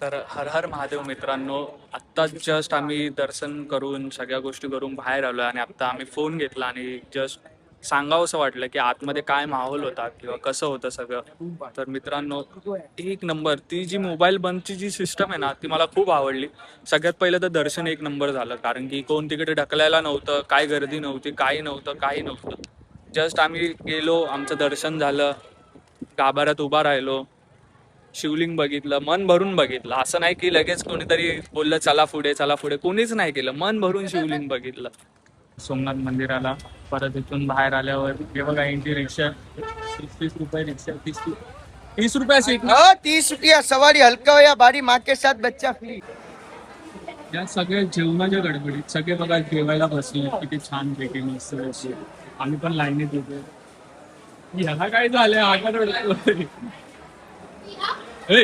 तर हर हर महादेव मित्रांनो, आत्ताच जस्ट आम्ही दर्शन करून सगळ्या गोष्टी करून बाहेर आलो आणि आत्ता आम्ही फोन घेतला आणि जस्ट सांगावंसं वाटलं की आतमध्ये काय माहोल होता किंवा कसं होतं सगळं. तर मित्रांनो, एक नंबर ती जी मोबाईल बंदची जी सिस्टम आहे ना, ती मला खूप आवडली. सगळ्यात पहिलं तर दर्शन एक नंबर झालं, कारण की कोण तिकडे ढकलायला नव्हतं, काय गर्दी नव्हती, काही नव्हतं. जस्ट आम्ही गेलो, आमचं दर्शन झालं, गाभाऱ्यात उभा राहिलो, शिवलिंग बघितलं, मन भरून बघितलं. असं नाही की लगेच कोणीतरी बोललं चला पुढे चला पुढे, कोणीच नाही केलं, मन भरून शिवलिंग बघितलं. सोमनाथ मंदिराला परत इथून बाहेर आल्यावर हे बघा, एंट्री रिक्षा 30-30 रुपये, रिक्षा 30 रुपये सीट ना. 30 रुपया सवारी, हल्का हो या भारी, माँ के साथ बच्चा फ्री. या सगळ्या जेवणाच्या गडबडीत सगळे बघा जेवायला बसले, किती छान पैकी मस्त बसले. आम्ही पण लाईनीत होतो. ह्याला काय झालंय, आकार रडतोय. ए,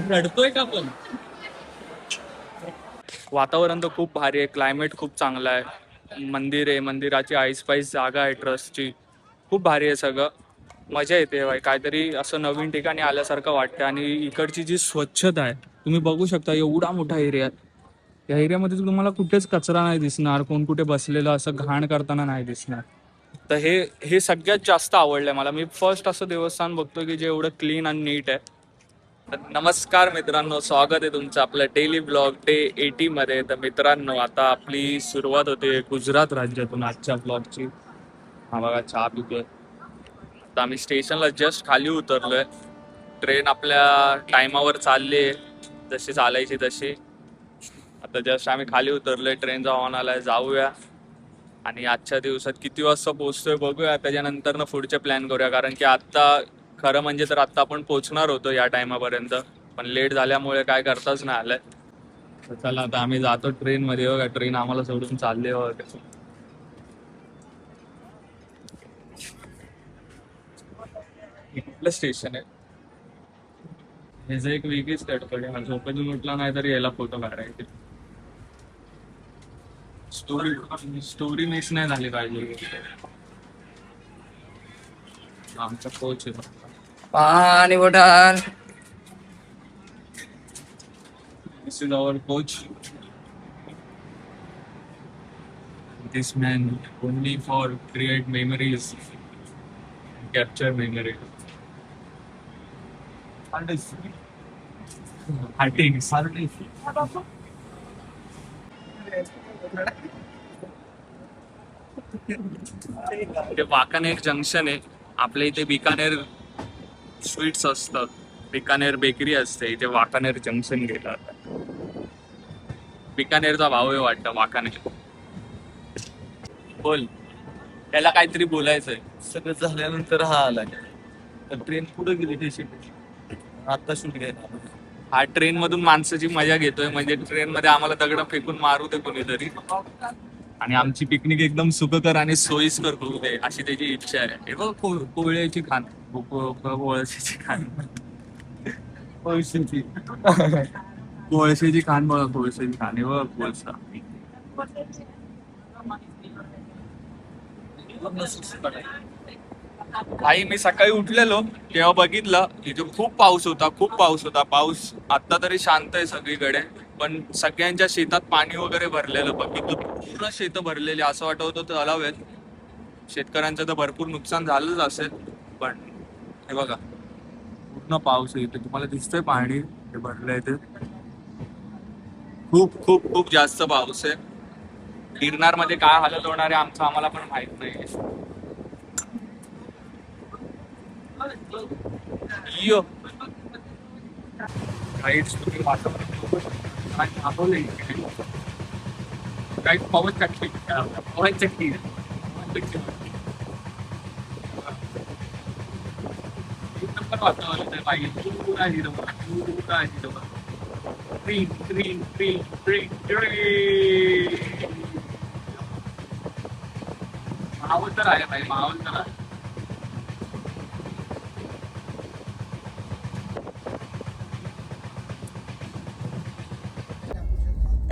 रडतोय का पण? वातावरण तर खूप भारी आहे, क्लायमेट खूप चांगला आहे, मंदिर आहे, मंदिराची आईस जागा आहे ट्रस्टची, खूप भारी आहे सगळं. मजा येते भाई, काहीतरी असं नवीन ठिकाणी आल्यासारखं वाटतं. आणि इकडची जी स्वच्छता आहे तुम्ही बघू शकता, एवढा मोठा एरिया आहे. या एरियामध्ये तुम्हाला कुठेच कचरा नाही दिसणार, कोण कुठे बसलेलं असं घाण करताना नाही दिसणार. तर हे सगळ्यात जास्त आवडलंय मला. मी फर्स्ट असं देवस्थान बघतो की जे एवढं क्लीन आणि नीट आहे. तर नमस्कार मित्रांनो, स्वागत आहे तुमचं आपलं डेली ब्लॉग डे 80 मध्ये. तर मित्रांनो, आता आपली सुरुवात होते गुजरात राज्यातून आजच्या ब्लॉगची. हा बघा, चहा पितोय. आता आम्ही स्टेशनला जस्ट खाली उतरलोय. ट्रेन आपल्या टायमावर चालली आहे, जशी चालायची तशी. आता जस्ट आम्ही खाली उतरलोय, ट्रेनचा हॉर्न आलाय, जाऊया. आणि आजच्या दिवसात किती वाजता पोहोचतोय बघूया, त्याच्यानंतर पुढचे प्लॅन करूया. कारण की आता खरं म्हणजे तर आता आपण पोहोचणार होतो या टायमापर्यंत, पण लेट झाल्यामुळे काय करताच नाही आलंय. तर चला आता आम्ही जातो ट्रेन मध्ये. बघा, ट्रेन आम्हाला सोडून चालली बघा. कुठलं स्टेशन आहे हे, जे एक वेगळीच तडफड आहे. झोपेतून उठला नाही तरी याला फोटो काढायचे. स्टोरी मिस नाही झाली पाहिजे. आमचा कोच आहे. पाणी bottle. This is our coach. This man only for create memories, capture memories. Hunting. ते वाकानेर जंक्शन आहे. आपल्या इथे बिकानेर स्वीट्स असतात, बिकानेर बेकरी असते, इथे वाकानेर जंक्शन गेलं. बिकानेरचा भाव आहे वाटतं वाकानेर. बोल, त्याला काहीतरी बोलायचंय. सगळं झाल्यानंतर हा आलाय, तर ट्रेन पुढे गेली त्याची. आता शूट घ्यायला हा ट्रेन मधून माणसाची मजा घेतोय, म्हणजे ट्रेन मध्ये आम्हाला दगड फेकून मारू दे कोणीतरी, आणि आमची पिकनिक एकदम सुखकर आणि सोयीस्कर होऊ दे, अशी त्याची इच्छा आहे. हे बघ, कोळ्याची खाण, कोळशाची खाण, पैशाची. कोळशाची खाण बघा, कोळशाची खाण. हे बघ, कोळसा. आई, मी सकाळी उठलेलो तेव्हा बघितलं इथे खूप पाऊस होता. पाऊस आता तरी शांत आहे सगळीकडे, पण सगळ्यांच्या शेतात पाणी वगैरे भरलेलं बघितलं. पूर्ण शेतं भरलेली, असं वाटत होतं तलाव आहेत. शेतकऱ्यांचं तर भरपूर नुकसान झालंच असेल. पण हे बघा, पूर्ण पाऊस आहे इथे. तुम्हाला दिसतंय पाणी हे भरलंय ते. खूप खूप खूप जास्त पाऊस आहे. गिरनार मध्ये काय हालत होणार आहे आमचं आम्हाला पण माहित नाही. यो काहीच तुम्ही वातावरण थांबवलंय, काही पवन चक्की वातावरण आहे पाहिजे. पुरा हिरवा, पुरा हिरवा, green green green green green. माहोल तर आहे भाई, माहोल तर आहे.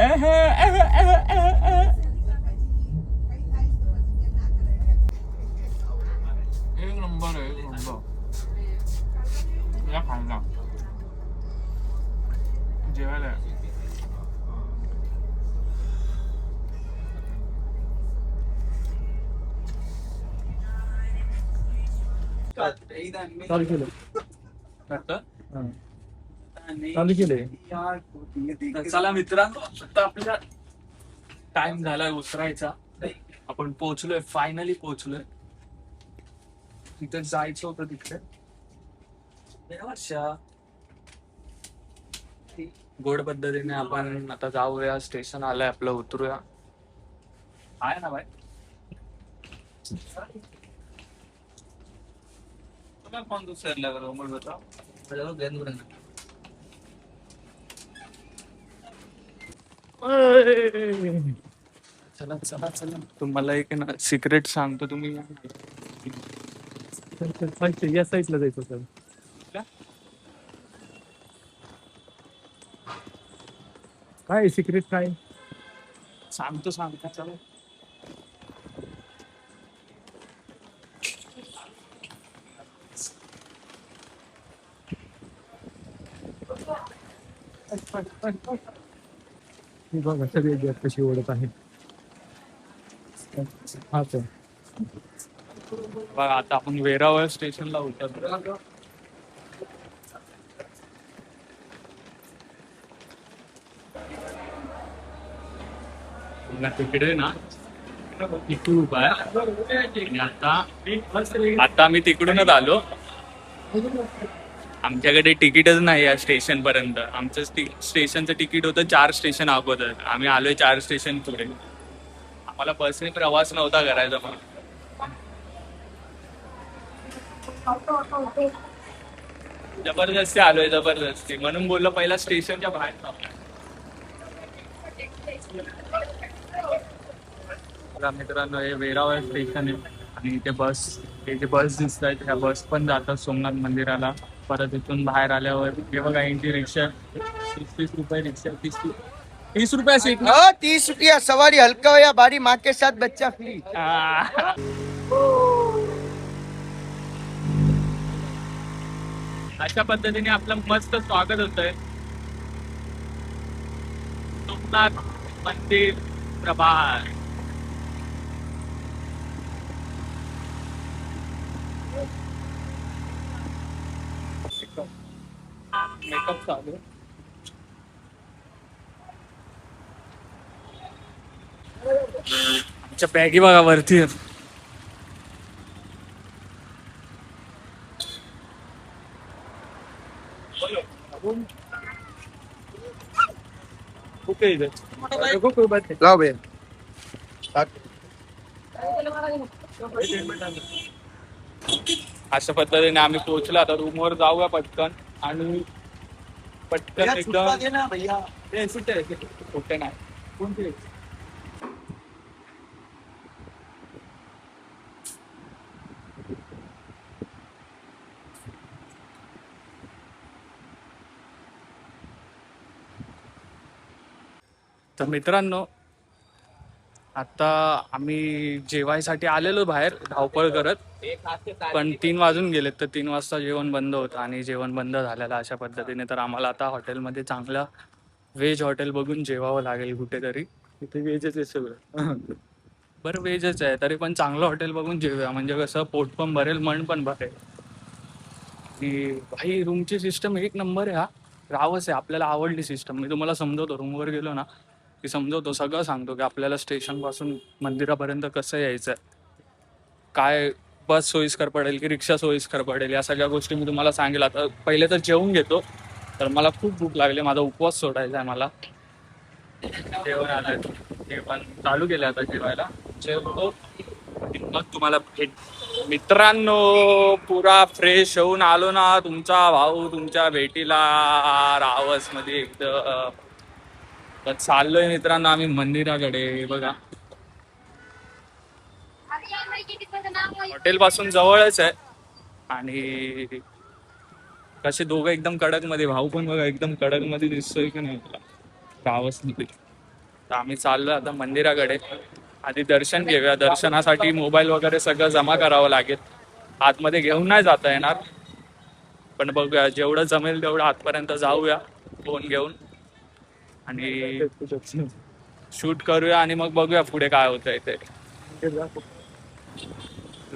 एक नंबर आहे, एक नंबर. या खायला जेवायला चालू केलं चालू केलंय. तर चला मित्रांनो, आता आपला टाइम झालाय उतरायचा. आपण पोहोचलोय, फायनली पोहोचलोय. तिथे जायचं होतं तिकडे. वर्षा गोड पद्धतीने आपण आता जाऊया. स्टेशन आलंय आपलं, उतरूया. आहे ना बाय? तुला फोन दुसऱ्या होता. चला चला चला, तुम्हाला एक ना सिक्रेट सांगतो. तुम्ही या साईडला जायचं सर. काय सिक्रेट काय? सांगतो सांगतो चला. ही बघा सगळे गॅस कशी ओढत आहे. हा सर. बघा आता आपण वेरावळ स्टेशनला उतरलो. तिकडे ना तिकडून उभा आहे. आता आम्ही तिकडूनच आलो. आमच्याकडे तिकीटच नाही या स्टेशन पर्यंत. आमचं स्टेशनचं तिकीट होतं 4 स्टेशन अगोदर. आम्ही आलोय 4 स्टेशन पुढे. आम्हाला बसने प्रवास नव्हता करायचा. मग जबरदस्ती आलोय, जबरदस्ती. म्हणून बोललो पहिला स्टेशनच्या बाहेर जाऊ. मित्रांनो, हे वेरावळ स्टेशन आहे आणि इथे हे जे बस दिसत आहेत, ह्या बस पण जातात सोमनाथ मंदिराला. परत इथून बाहेर आल्यावर हे बघा, एंट्री रिक्षा 30 रुपये रिक्षा. 30 रुपये सीट ना. 30 रुपया सवारी, हल्का हो या भारी, माँ के साथ बच्चा फ्री. अशा पद्धतीने आपलं मस्त स्वागत होतंय सोमनाथ मंदिर प्रभात. मेकअप चालू. आमच्या बॅगी बघा वरती आहेत. लाओ भैया. अशा पद्धतीने आम्ही पोहोचलो. आता रूमवर जाऊया पटकन आणि पटकन एकदम. कुठे नाही कोणते. तर मित्रांनो, आता आम्ही जेवायसाठी आलेलो बाहेर धावपळ करत. पण 3 वाजून गेलेत. तर 3 वाजता जेवण बंद होतं आणि जेवण बंद झालेलं अशा पद्धतीने. तर आम्हाला आता हॉटेलमध्ये चांगला व्हेज हॉटेल बघून जेवावं लागेल कुठेतरी. इथे वेजच आहे सगळं. बरं व्हेजच आहे तरी पण चांगलं हॉटेल बघून जेवूया. म्हणजे कसं पोट पण भरेल, मन पण भरेल. आणि भाई रूमची सिस्टम 1 नंबर आहे. हा रावस आहे, आपल्याला आवडली सिस्टम. मी तुम्हाला समजवतो, रूमवर गेलो ना की समजवतो, सगळं सांगतो की आपल्याला स्टेशनपासून मंदिरापर्यंत कसं यायचं आहे, काय बस सोयीस्कर पडेल की रिक्षा सोयीस्कर पडेल, या सगळ्या गोष्टी मी तुम्हाला सांगेल. आता पहिले तर जेवून घेतो. तर मला खूप भूक लागली, माझा उपवास सोडायचा आहे मला. जेवण आलंय, जेवण चालू केलं आता जेवायला. जेवतो मग तुम्हाला भेट. मित्रांनो, पुरा फ्रेश होऊन आलो ना. तुमचा भाऊ तुमच्या भेटीला रावस मध्ये एकदम. तर चाललोय मित्रांनो आम्ही मंदिराकडे. बघा हॉटेल पासून जवळच आहे आणि कसे दोघं एकदम कडक मध्ये. भाऊ पण बघा एकदम कडक मध्ये दिसतोय की नाही रावस मध्ये. तर आम्ही चाललोय आता मंदिराकडे. आधी दर्शन घेऊया. दर्शनासाठी मोबाईल वगैरे सगळं जमा करावं लागेल. आतमध्ये घेऊन नाही जाता येणार, पण बघूया जेवढं जमेल तेवढं आतपर्यंत जाऊया फोन घेऊन. आणि शूट करूया आणि मग बघूया पुढे काय होतंय ते. हे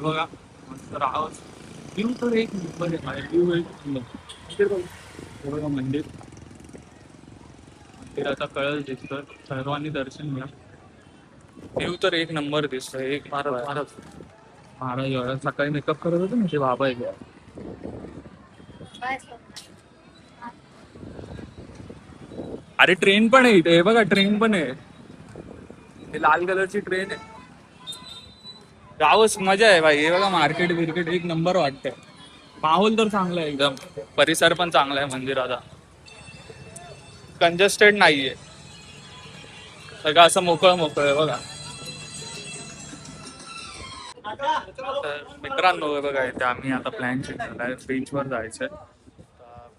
बघा मस्त राहावं. व्ह्यू तर एक नंबर आहे भाई, व्ह्यू एक नंबर. हे बघा मंदिराचा कळस दिसतोय, सर्वांनी दर्शन घ्या. व्ह्यू तर एक नंबर दिसतोय. एक महाराज एवढा सकाळी मेकअप करत होते ना ते बाबा आहे. अरे ट्रेन पण आहे इथे, हे बघा ट्रेन पण आहे. हे लाल कलरची ट्रेन आहे. गावच मजा आहे भाई. हे बघा मार्केट बिर्केट एक नंबर वाटतंय. माहोल तर चांगला आहे एकदम, परिसर पण चांगला आहे मंदिराचा. कंजेस्टेड नाहीये, सगळं असं मोकळं आहे बघा. तर मित्रांनो हे बघा इथे आम्ही आता प्लॅन केलेला आहे बीचवर जायचंय.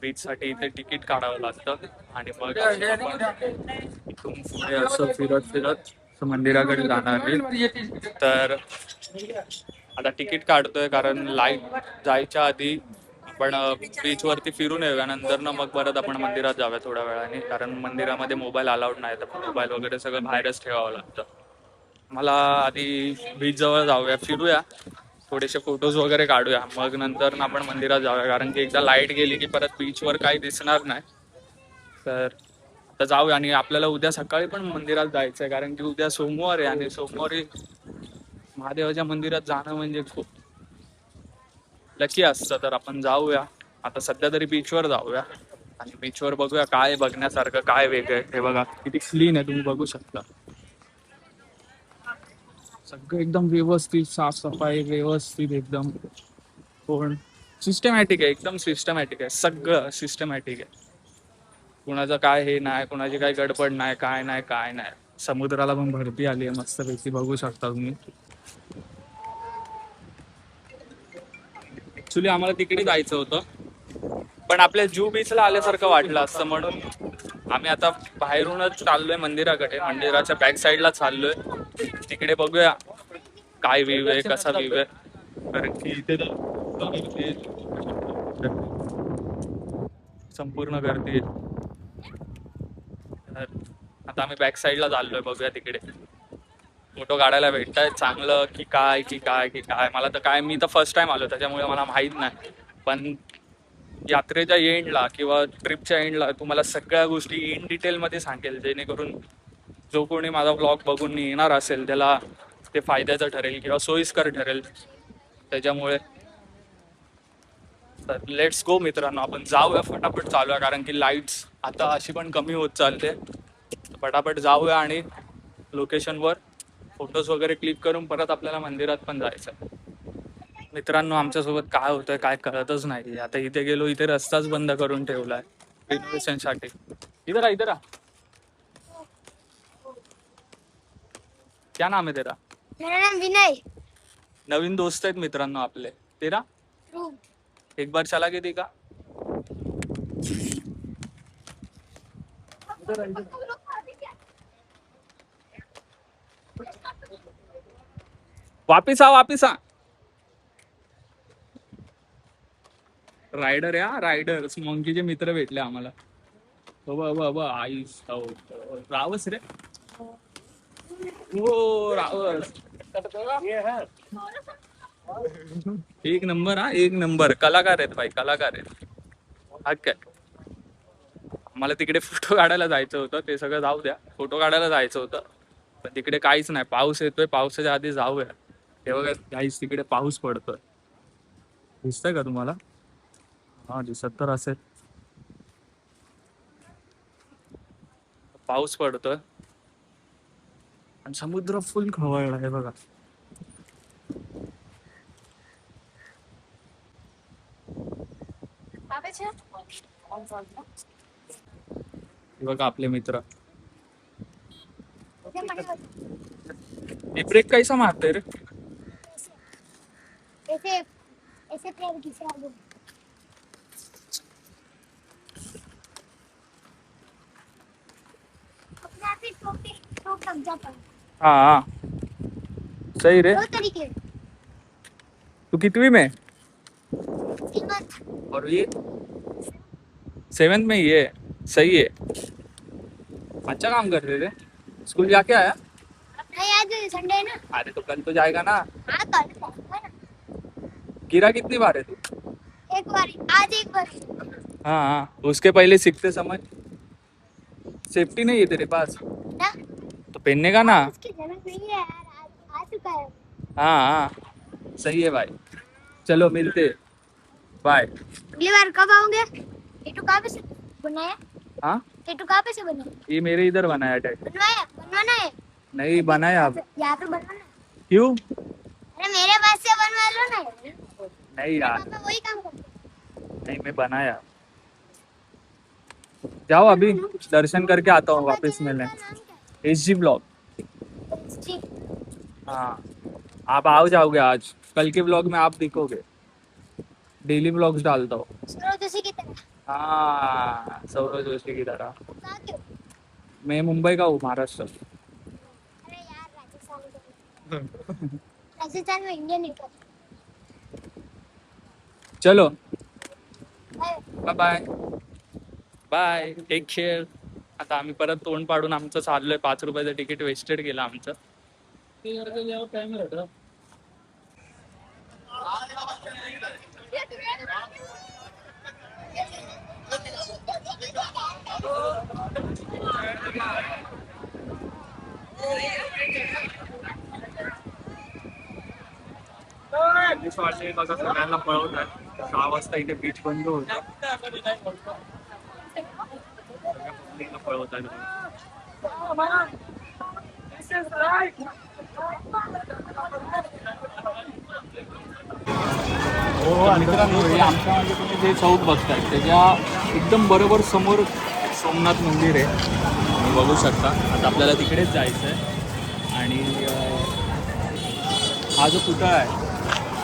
बीच साठी इथे तिकीट काढावं लागतं आणि मग इथून पुढे असं फिरत मंदिराकडे जाणार आहे. तर आता तिकीट काढतोय कारण लाईट जायच्या आधी आपण बीच वरती फिरून येऊया, नंतर ना मग परत आपण मंदिरात जाऊया थोड्या वेळाने, कारण मंदिरामध्ये मोबाईल अलाउड नाही, तर मोबाईल वगैरे सगळं बाहेरच ठेवावं लागतं. मला आधी बीच जवळ जाऊया, फिरूया, थोडेसे फोटोज वगैरे काढूया, मग नंतर ना आपण मंदिरात जाऊया, कारण की एकदा लाईट गेली की परत बीचवर काही दिसणार नाही. तर आता जाऊया. आणि आपल्याला उद्या सकाळी पण मंदिरात जायचं आहे, कारण की उद्या सोमवार आहे आणि सोमवारी महादेवाच्या मंदिरात जाणं म्हणजे खूप लकी असतं. तर आपण जाऊया. आता सध्या तरी बीचवर जाऊया आणि बीचवर बघूया काय बघण्यासारखं, काय वेगळं आहे. हे बघा किती क्लीन आहे, तुम्ही बघू शकता. सगळं एकदम व्यवस्थित, साफसफाई व्यवस्थित एकदम. कोण सिस्टमॅटिक आहे, एकदम सिस्टमॅटिक आहे, सगळं सिस्टमॅटिक आहे. कुणाचं काय हे नाही, कुणाची काय गडबड नाही, काय नाही. समुद्राला पण भरती आली आहे मस्तपैकी, बघू शकता तुम्ही. ऍक्च्युली आम्हाला तिकडे जायचं होतं, पण आपल्या जुहू बीचला आल्यासारखं वाटलं असतं, म्हणून आम्ही आता बाहेरूनच चाललोय मंदिराकडे. मंदिराच्या बॅक साईडला चाललोय. तिकडे बघूया काय व्ह्यू आहे, कसा व्ह्यू आहे, कारण की इथे संपूर्ण गर्दी. तर आता आम्ही बॅक साईडला चाललोय, बघूया तिकडे फोटो काढायला भेटतायत चांगलं की काय. मला तर काय, मी तर फर्स्ट टाइम आलो त्याच्यामुळे मला माहित नाही, पण यात्रेच्या एंडला किंवा ट्रिपच्या एंडला तुम्हाला सगळ्या गोष्टी इन डिटेलमध्ये सांगेल, जेणेकरून जो कोणी माझा ब्लॉग बघून येणार असेल त्याला ते फायद्याचं ठरेल किंवा सोयीस्कर ठरेल. त्याच्यामुळे तर लेट्स गो मित्रांनो, आपण जाऊया, फटाफट चालूया, कारण की लाईट्स आता अशी पण कमी होत चालते. फटाफट जाऊया आणि लोकेशनवर फोटोज वगैरे क्लिक करून परत आपल्याला मंदिरात पण जायचं. मित्रांनो आमच्यासोबत काय होतंय काय कळतच नाही. आता इथे गेलो, इथे रस्ताच बंद करून ठेवलाय रिनोव्हेशन साठी. इधर आ. क्या नाम है तेरा? मेरा नाम विनय। नवीन दोस्त आहेत मित्रांनो आपले. तेरा? ध्रुव। एक बार चला के देखा. वापिस आ. रायडर या रायडर मंकीचे मित्र भेटले आम्हाला. आईस रावस रे. हो रावस. एक नंबर हा, एक नंबर. कलाकार आहेत भाई, कलाकार आहेत. हक्क आहे. मला तिकडे फोटो काढायला जायचं होतं, ते सगळं जाऊ द्या. फोटो काढायला जायचं होतं पण तिकडे काहीच नाही, पाऊस येतोय. पावसाच्या आधी जाऊया. हे बघा गाईस, तिकडे पाऊस पडतोय, दिसतंय का तुम्हाला? हा दिसत तर असेल. पाऊस पडतोय आणि समुद्र फुल खवळला आहे बघा. हे बघा आपले मित्र. ब्रेक कैसा मारते रे? ऐसे ऐसे पैर घिसे आगे। अपने आप ही टोक लग जाता है। हाँ सही रे. दो तरीके। तू कितवी में? कीमत। और ये 7th में ही है. सही है. अच्छा काम करते थे, स्कूल जाके आया? नहीं आज संडे है ना। अरे तो कल तो जाएगा ना। हाँ कल जाऊंगा ना। गिरा कितनी बार है तू? एक बार आज एक बार। हाँ हाँ, उसके पहले सीखते समय सेफ्टी नहीं है तेरे पास ना तो पहनने का ना। उसकी जरूरत नहीं है यार, आज आ चुका है। हाँ हाँ, सही है भाई, चलो मिलते, बाय। अगली बार कब आओगे? टेटू कहाँ पे से बनाया? हाँ, टेटू कहाँ पे से बनाया? ये मेरे इधर बनाया टैटू। बनवाया बनवाना है? नहीं बनाया अब। यहाँ पे बनवाना है? क्यों? अरे मेरे पास से बनवा लो ना। नहीं यार, पापा वही काम करते हैं। नहीं मैं बनाया। जाओ अभी दर्शन करके आता हूँ वापस मिलने। नाम क्या SG ब्लॉग। है? जी। हाँ, आप आओ जाओगे आज, कल के ब्लॉग में आप दिखोगे, डेली ब्लॉग्स डालता हूँ। सरोज जोशी की तरह। हाँ, सौरभ जोशी की तरह। कहाँ क्यों? मैं मुंबई का हूँ, महाराष्ट्र। अरे यार राजस्थान में इंडियन नहीं करते। चलो bye. Bye bye bye, take care. आता आम्ही परत तोंड पाडून आमचं चाललोय, 5 रुपयाचं तिकीट वेस्टेड केलं आमचं. पोलीस वाले बघा सगळ्यांना पळवत आहेत. 6 वाजता इथे बीच बंद होतं. सगळ्या पळवत आहेत. मित्रांनो, हे आमच्या मागे तुम्ही जे चौक बघताय त्याच्या एकदम बरोबर समोर सोमनाथ मंदिर आहे, तुम्ही बघू शकता. आता आपल्याला तिकडेच जायचं आहे. आणि हा जो पुतळा आहे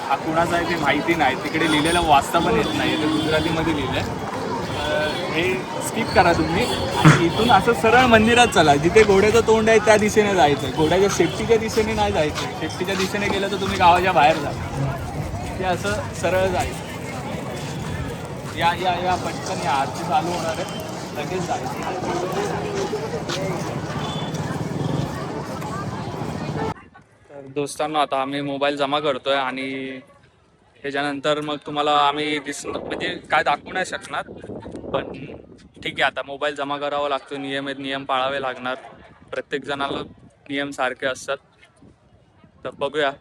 हा कुणाचा आहे ते माहिती नाही, तिकडे लिहिलेलं वाचता पण येत नाही, ते गुजरातीमध्ये लिहिलं आहे. हे स्किप करा तुम्ही आणि इथून असं सरळ मंदिरात चला. जिथे घोड्याचं तोंड आहे त्या दिशेने जायचं, घोड्याच्या सेफ्टीच्या दिशेने नाही जायचं. सेफ्टीच्या दिशेने गेलं तर तुम्ही गावाच्या बाहेर जा, ते असं सरळ जायचं. या या या पटकन या, आरती चालू होणार आहे, लगेच जायचं. तर दोस्तांनो, आता आम्ही मोबाईल जमा करतोय आणि त्याच्यानंतर मग तुम्हाला आम्ही म्हणजे काय दाखवू नाही शकणार, पण ठीक आहे, आता मोबाईल जमा करावा लागतो. नियम आहेत, नियम पाळावे लागणार. प्रत्येक जणाला नियम सारखे असतात. तर बघूया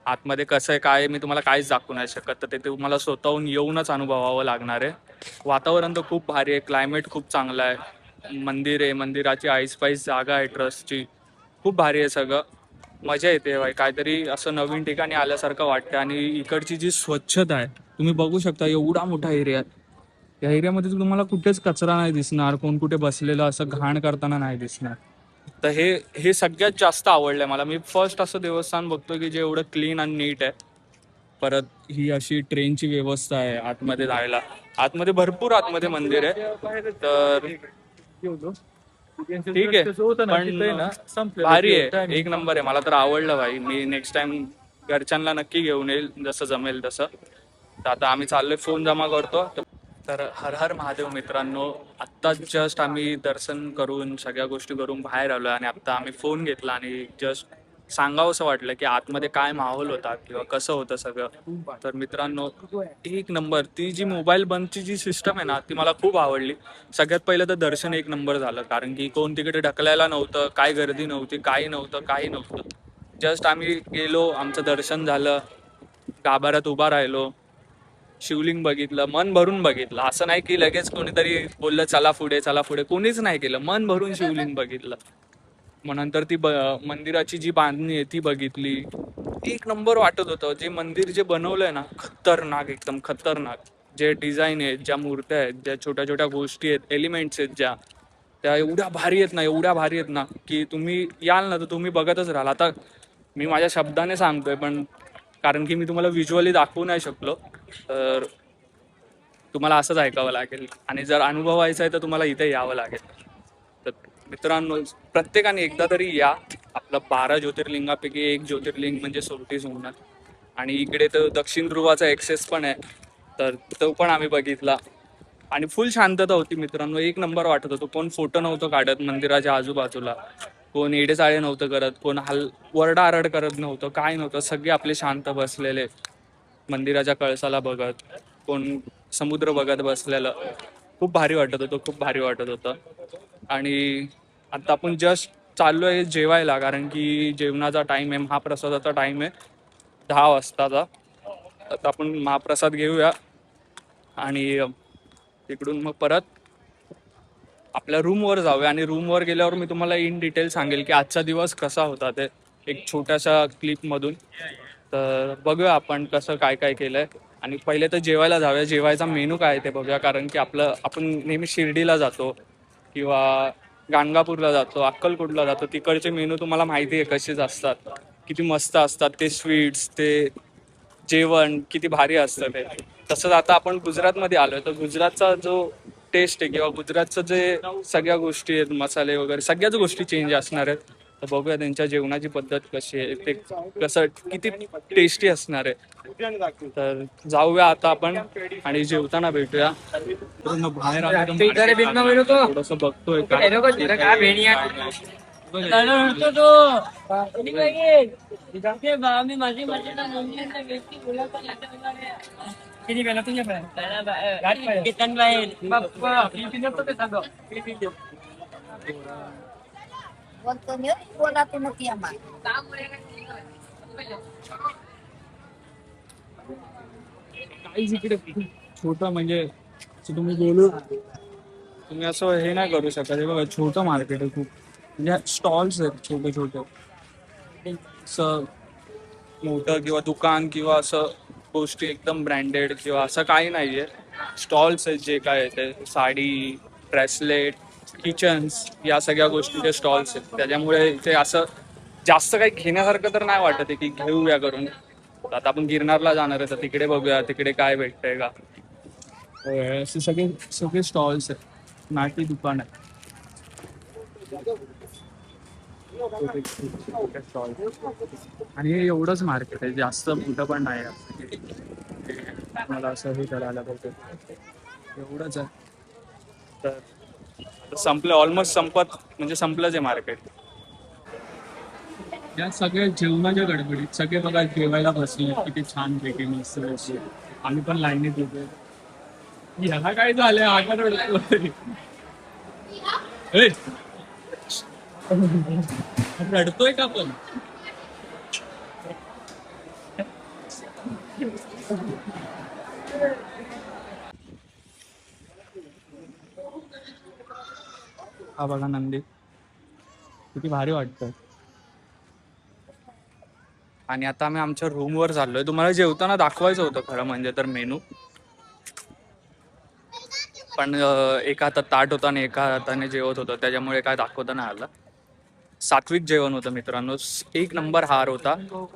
आतमध्ये कसं आहे काय आहे, मी तुम्हाला काहीच दाखवू नाही शकत. तर ते तुम्हाला स्वतःहून येऊनच अनुभवावं लागणार आहे. वातावरण तर खूप भारी आहे, क्लायमेट खूप चांगलं आहे, मंदिर आहे, मंदिराची आईस्पाईस जागा आहे ट्रस्टची, खूप भारी आहे सगळं. मजा येते भाई, काहीतरी असं नवीन ठिकाणी आल्यासारखं वाटतं. आणि इकडची जी स्वच्छता आहे तुम्ही बघू शकता, एवढा मोठा एरिया आहे. या एरियामध्ये तुम्हाला कुठेच कचरा नाही दिसणार, कोण कुठे बसलेलं असं घाण करताना नाही दिसणार. तर हे सगळ्यात जास्त आवडलंय मला. मी फर्स्ट असं देवस्थान बघतो की जे एवढं क्लीन आणि नीट आहे. परत ही अशी ट्रेनची व्यवस्था आहे आतमध्ये जायला. आतमध्ये भरपूर आतमध्ये मंदिर आहे, तर ठीक आहे. पण भारी आहे, एक नंबर आहे, मला तर आवडलं भाई. मी नेक्स्ट टाइम घरच्यांना नक्की घेऊन येईल जसं जमेल तसं. तर आता आम्ही चाललोय, फोन जमा करतो. तर हर हर महादेव मित्रांनो, आत्ताच जस्ट आम्ही दर्शन करून सगळ्या गोष्टी करून बाहेर आलो आणि आत्ता आम्ही फोन घेतला आणि जस्ट सांगावं असं वाटलं की आतमध्ये काय माहोल होता किंवा कसं होतं सगळं. तर मित्रांनो, एक नंबर. ती जी मोबाईल बंदची जी सिस्टम आहे ना, ती मला खूप आवडली. सगळ्यात पहिलं तर दर्शन एक नंबर झालं, कारण की कोण तिकडे ढकलायला नव्हतं, काय गर्दी नव्हती, काही नव्हतं. जस्ट आम्ही गेलो, आमचं दर्शन झालं, गाभाऱ्यात उभा राहिलो, शिवलिंग बघितलं, मन भरून बघितलं. असं नाही की लगेच कोणीतरी बोललं चला पुढे, कोणीच नाही केलं, मन भरून शिवलिंग बघितलं. मग नंतर ती मंदिराची जी बांधणी आहे ती बघितली. एक नंबर वाटत होतं. जे मंदिर जे बनवलंय ना, खतरनाक, एकदम खतरनाक. जे डिझाईन आहेत, ज्या मूर्त्या आहेत, ज्या छोट्या छोट्या गोष्टी आहेत, एलिमेंट्स आहेत ज्या, त्या एवढ्या भारी आहेत ना की तुम्ही याल ना तर तुम्ही बघतच राहाल. आता मी माझ्या शब्दाने सांगतोय, पण कारण की मी तुम्हाला व्हिज्युअली दाखवू नाही शकलो, तर तुम्हाला असंच ऐकावं लागेल. आणि जर अनुभवायचं आहे तर तुम्हाला इथे यावं लागेल. तर मित्रांनो, प्रत्येकाने एकदा तरी या. आपलं 12 ज्योतिर्लिंगापैकी एक ज्योतिर्लिंग म्हणजे सोमटी सोमनाथ. आणि इकडे तर दक्षिण ध्रुवाचा एक्सेस पण आहे, तर तो पण आम्ही बघितला. आणि फुल शांतता होती मित्रांनो. एक नंबर वाटत होतो. कोण फोटो नव्हतं काढत मंदिराच्या आजूबाजूला, कोण एडेचाळे नव्हतं करत, कोण वरडाआरड करत नव्हतं, काय नव्हतं. सगळे आपले शांत बसलेले मंदिराच्या कळसाला बघत, कोण समुद्र बघत बसलेलं. खूप भारी वाटत होतं, खूप भारी वाटत होतं. आणि आता आपण जस्ट चाललो आहे जेवायला, कारण की जेवणाचा टाईम आहे, महाप्रसादाचा टाईम आहे 10 वाजताचा. आता आपण महाप्रसाद घेऊया आणि तिकडून मग परत आपल्या रूमवर जाऊया. आणि रूमवर गेल्यावर मी तुम्हाला इन डिटेल सांगेल की आजचा दिवस कसा होता ते, एक छोट्याशा क्लिपमधून. तर बघूया आपण कसं काय काय केलंय. आणि पहिले तर जेवायला जाऊया. जेवायचा मेनू काय आहे ते बघूया, कारण की आपण नेहमी शिर्डीला जातो किंवा गाणगापूरला जातो, अक्कलकोटला जातो. तिकडचे मेनू तुम्हाला माहिती आहे कसेच असतात, किती मस्त असतात ते स्वीट्स, ते जेवण किती भारी असतं ते. तसंच आता आपण गुजरातमध्ये आलोय, तर गुजरातचा जो टेस्ट आहे किंवा गुजरातचं जे सगळ्या गोष्टी आहेत, मसाले वगैरे सगळ्याच गोष्टी चेंज असणार आहेत. तर बघूया त्यांच्या जेवणाची पद्धत कशी आहे, ते कसं किती टेस्टी असणार आहे. तर जाऊया आता आपण आणि जेवताना भेटूया. पूर्ण बाहेर आलो, थोडंसं बघतोय काय बोलतो मी बोला तू नको या मा काहीच इकडे खूप छोटं, म्हणजे असं तुम्ही बोलू तुम्ही असं हे नाही करू शकत. हे बघा छोटं मार्केट आहे खूप, म्हणजे स्टॉल्स आहेत छोटे छोटे. असं मोठं किंवा दुकान किंवा असं गोष्टी एकदम ब्रँडेड किंवा असं काही नाही आहे. स्टॉल्स आहेत जे काय आहे ते, साडी, ब्रेसलेट, किचन्स, या सगळ्या गोष्टीचे स्टॉल्स आहेत. त्याच्यामुळे ते असं जास्त काही घेण्यासारखं तर नाही वाटत आहे की घेऊया करून. आता आपण गिरनारला जाणार आहे, तर तिकडे बघूया तिकडे काय भेटतंय का. असे सगळे सगळे स्टॉल्स आहेत, नाटी दुकान आहे. आणि हे एवढंच मार्केट आहे, जास्त मोठं पण नाही आहे. मला असं हे करायला पाहिजे, एवढंच आहे. तर संपलं, ऑलमोस्ट म्हणजे संपलंच आहे मार्केट. या सगळ्या जेवणाच्या गडबडीत सगळे बघा जेवायला बसले, किती छान पैकी मस्त बसले. आम्ही पण लाईनीत होतो. ह्याला काय झालंय, आकार रडतोय का पण. हा बघा नंदी, किती भारी वाटतं. आणि आता आम्ही आमच्या रूमवर चाललोय. तुम्हाला जेवताना दाखवायचं होतं खरं म्हणजे तर मेनू, पण एका हातात ताट होता आणि एका हाताने जेवत होतं, त्याच्यामुळे काय दाखवता नाही आलं. सात्विक जेवण होतं मित्रांनो, एक नंबर हार होता.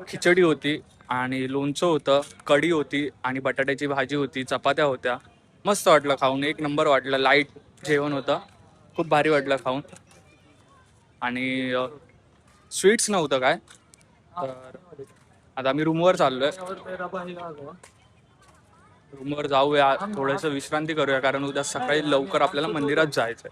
खिचडी होती आणि लोणचं होतं, कढी होती आणि बटाट्याची भाजी होती, चपात्या होत्या. मस्त वाटलं खाऊन, एक नंबर वाटलं. लाईट जेवण होतं, खूप भारी वाटलं खाऊन. आणि स्वीट्स नव्हतं काय. तर आता आम्ही रूमवर चाललोय. रूमवर जाऊया, थोडंसं विश्रांती करूया, कारण उद्या सकाळी लवकर आपल्याला मंदिरात जायचंय.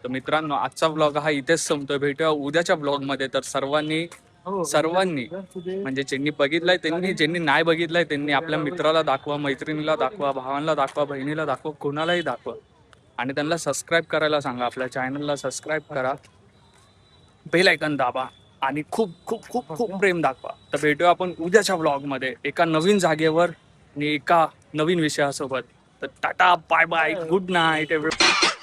तर मित्रांनो, आजचा ब्लॉग हा इथेच संपतोय. भेटूया उद्याच्या ब्लॉगमध्ये. तर सर्वांनी म्हणजे ज्यांनी बघितलंय त्यांनी, ज्यांनी नाही बघितलंय त्यांनी आपल्या मित्राला दाखवा, मैत्रिणीला दाखवा, भावांना दाखवा, बहिणीला दाखवा, कोणालाही दाखवा. आणि त्यांना सबस्क्राईब करायला सांगा, आपल्या चॅनलला सबस्क्राईब करा, बेल आयकॉन दाबा आणि खूप खूप खूप खूप प्रेम दाखवा. तर भेटूया आपण उद्याच्या ब्लॉगमध्ये एका नवीन जागेवर आणि एका नवीन विषयासोबत. तर टाटा, bye bye, good night everyone.